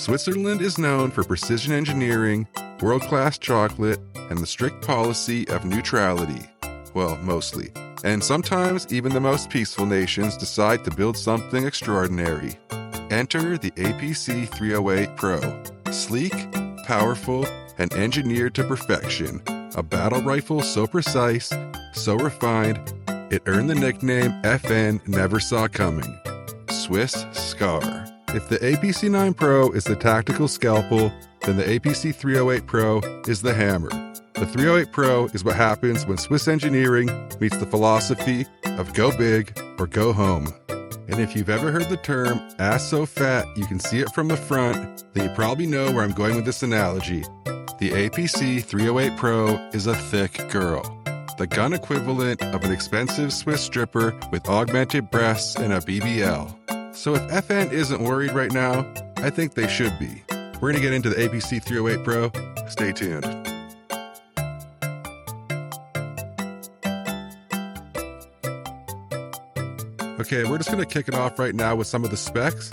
Switzerland is known for precision engineering, world-class chocolate, and the strict policy of neutrality. Well, mostly. And sometimes even the most peaceful nations decide to build something extraordinary. Enter the APC308 PRO. Sleek, powerful, and engineered to perfection. A battle rifle so precise, so refined, it earned the nickname FN never saw coming. Swiss Scar. If the APC9 PRO is the tactical scalpel, then the APC308 PRO is the hammer. The 308 PRO is what happens when Swiss engineering meets the philosophy of go big or go home. And if you've ever heard the term ass so fat you can see it from the front, then you probably know where I'm going with this analogy. The APC308 PRO is a thick girl, the gun equivalent of an expensive Swiss stripper with augmented breasts and a BBL. So if FN isn't worried right now, I think they should be. We're going to get into the APC308 PRO. Stay tuned. Okay, we're just going to kick it off right now with some of the specs.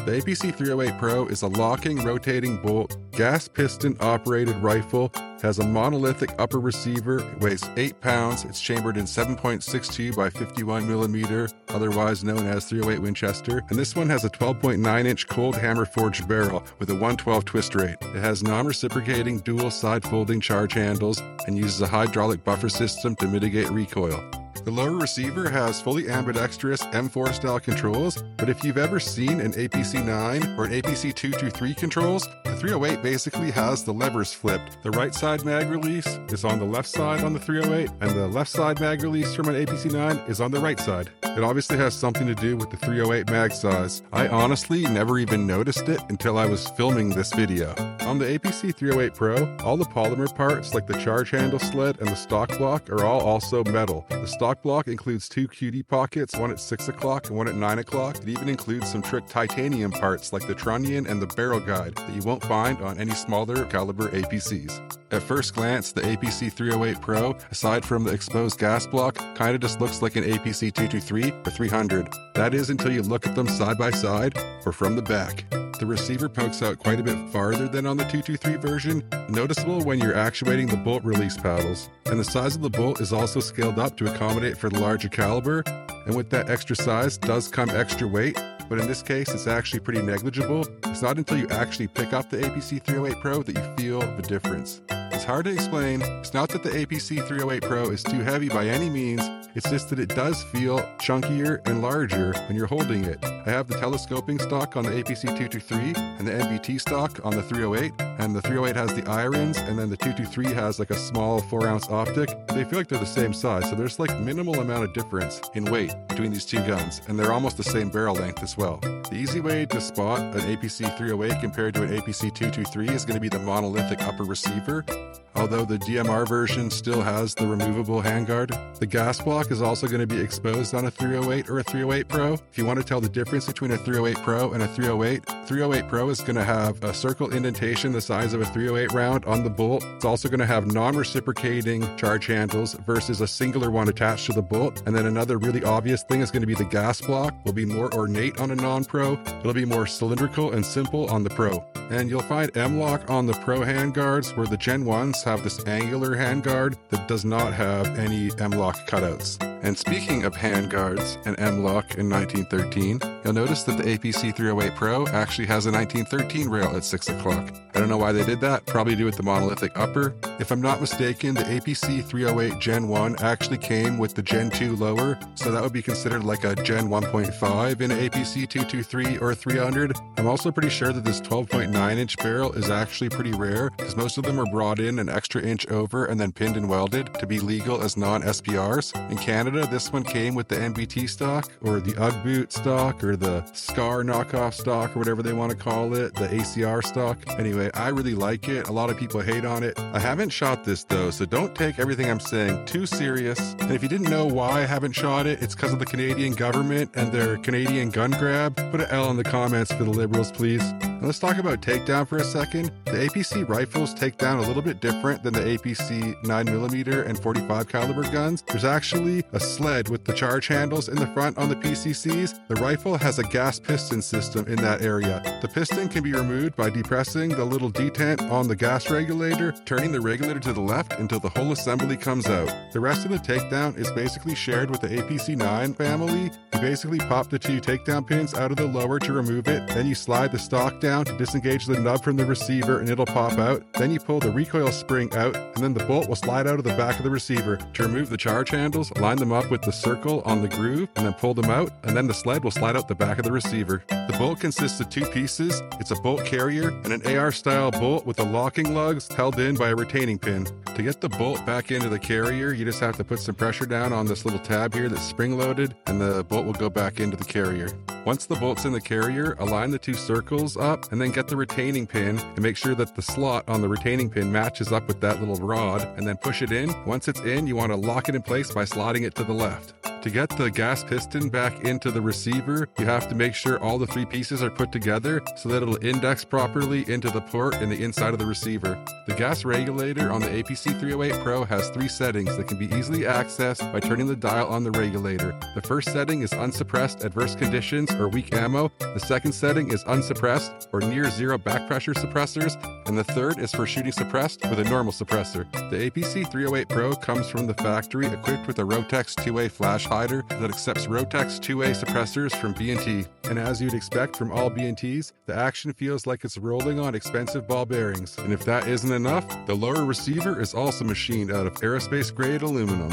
The APC308 PRO is a locking, rotating bolt, gas piston operated rifle, has a monolithic upper receiver, it weighs 8 pounds, it's chambered in 7.62 by 51 millimeter, otherwise known as 308 Winchester, and this one has a 12.9-inch cold hammer forged barrel with a 112 twist rate. It has non-reciprocating dual side folding charge handles and uses a hydraulic buffer system to mitigate recoil. The lower receiver has fully ambidextrous M4 style controls, but if you've ever seen an APC9 or an APC223 controls, the 308 basically has the levers flipped. The right side mag release is on the left side on the 308, and the left side mag release from an APC9 is on the right side. It obviously has something to do with the 308 mag size. I honestly never even noticed it until I was filming this video. On the APC308 PRO, all the polymer parts like the charge handle sled and the stock block are all also metal. The stock block includes 2 QD pockets, one at 6 o'clock and one at 9 o'clock. It even includes some trick titanium parts like the trunnion and the barrel guide that you won't find on any smaller caliber APCs. At first glance, the APC308 PRO, aside from the exposed gas block, kinda just looks like an APC223 or 300. That is until you look at them side by side or from the back. The receiver pokes out quite a bit farther than on the 223 version, noticeable when you're actuating the bolt release paddles. And the size of the bolt is also scaled up to accommodate for the larger caliber, and with that extra size does come extra weight, but in this case it's actually pretty negligible. It's not until you actually pick up the APC308 PRO that you feel the difference. It's hard to explain. It's not that the APC308 PRO is too heavy by any means, it's just that it does feel chunkier and larger when you're holding it. I have the telescoping stock on the APC223 and the NBT stock on the 308, and the 308 has the irons, and then the 223 has like a small 4-ounce optic. They feel like they're the same size, so there's like minimal amount of difference in weight between these two guns, and they're almost the same barrel length as well. The easy way to spot an APC308 compared to an APC223 is going to be the monolithic upper receiver. Although the DMR version still has the removable handguard, the gas block is also going to be exposed on a 308 or a 308 PRO. If you want to tell the difference between a 308 PRO and a 308, 308 PRO is going to have a circle indentation the size of a 308 round on the bolt. It's also going to have non-reciprocating charge handles versus a singular one attached to the bolt. And then another really obvious thing is going to be the gas block will be more ornate on a non-PRO. It'll be more cylindrical and simple on the PRO. And you'll find M-lock on the PRO handguards, where the Gen 1s have this angular handguard that does not have any M-lock cutouts. And speaking of handguards and M-lock in 1913, you'll notice that the APC308 PRO actually has a 1913 rail at 6 o'clock. I don't know why they did that, probably to do with the monolithic upper. If I'm not mistaken, the APC308 Gen 1 actually came with the Gen 2 lower, so that would be considered like a Gen 1.5 in an APC223 or 300. I'm also pretty sure that this 12.9-inch barrel is actually pretty rare, because most of them are brought in an extra inch over and then pinned and welded to be legal as non-SPRs. In Canada, this one came with the MBT stock, or the UGG boot stock, or the SCAR knockoff stock, or whatever they want to call it, the ACR stock. Anyway, I really like it. A lot of people hate on it. I haven't shot this though, so don't take everything I'm saying too serious. And if you didn't know why I haven't shot it, it's because of the Canadian government and their Canadian gun grab. Put an L in the comments for the Liberals, please. Now let's talk about takedown for a second. The APC rifles take down a little bit different than the APC 9mm and 45 caliber guns. There's actually a sled with the charge handles in the front on the PCCs. The rifle has a gas piston system in that area. The piston can be removed by depressing the little detent on the gas regulator, turning the regulator to the left until the whole assembly comes out. The rest of the takedown is basically shared with the APC9 family. You basically pop the two takedown pins out of the lower to remove it, then you slide the stock down to disengage the nub from the receiver and it'll pop out. Then you pull the recoil spring out and then the bolt will slide out of the back of the receiver. To remove the charge handles, line them up with the circle on the groove and then pull them out, and then the sled will slide out the back of the receiver. The bolt consists of two pieces. It's a bolt carrier and an AR style bolt with the locking lugs held in by a retaining pin. To get the bolt back into the carrier, you just have to put some pressure down on this little tab here that's spring loaded and the bolt will go back into the carrier. Once the bolt's in the carrier, align the two circles up and then get the retaining pin and make sure that the slot on the retaining pin matches up with that little rod and then push it in. Once it's in, you want to lock it in place by sliding it to the left. To get the gas piston back into the receiver, you have to make sure all the three pieces are put together so that it'll index properly into the port in the inside of the receiver. The gas regulator on the APC308 PRO has three settings that can be easily accessed by turning the dial on the regulator. The first setting is unsuppressed adverse conditions or weak ammo. The second setting is unsuppressed or near zero back pressure suppressors. And the third is for shooting suppressed with a normal suppressor. The APC308 PRO comes from the factory equipped with a Rotex 2A flash hider that accepts Rotex 2A suppressors from B&T. And as you'd expect from all B&Ts, the action feels like it's rolling on expensive ball bearings. And if that isn't enough, the lower receiver is also machined out of aerospace grade aluminum.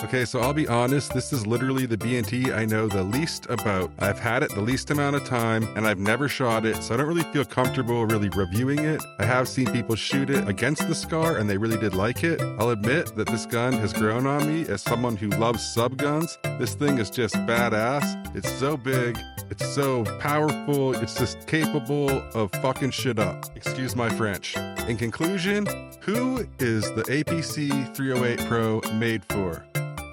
Okay, so I'll be honest, this is literally the B&T I know the least about. I've had it the least amount of time, and I've never shot it, so I don't really feel comfortable really reviewing it. I have seen people shoot it against the SCAR, and they really did like it. I'll admit that this gun has grown on me as someone who loves subguns. This thing is just badass. It's so big, it's so powerful, it's just capable of fucking shit up. Excuse my French. In conclusion, who is the APC 308 PRO made for?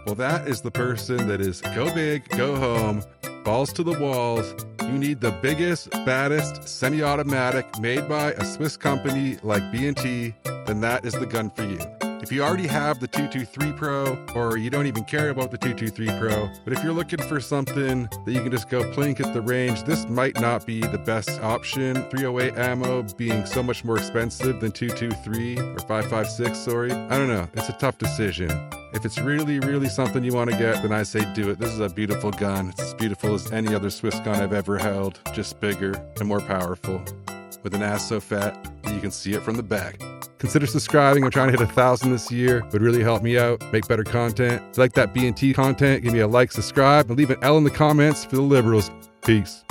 Well, that is the person that is go big, go home, balls to the walls. You need the biggest, baddest semi-automatic made by a Swiss company like B&T, then that is the gun for you. If you already have the 223 PRO, or you don't even care about the 223 PRO, but if you're looking for something that you can just go plink at the range, this might not be the best option. 308 ammo being so much more expensive than 223 or 556, sorry. I don't know, it's a tough decision. If it's really, really something you want to get, then I say do it. This is a beautiful gun. It's as beautiful as any other Swiss gun I've ever held, just bigger and more powerful, with an ass so fat that you can see it from the back. Consider subscribing. I'm trying to hit 1,000 this year. It would really help me out, make better content. If you like that B&T content, give me a like, subscribe, and leave an L in the comments for the liberals. Peace.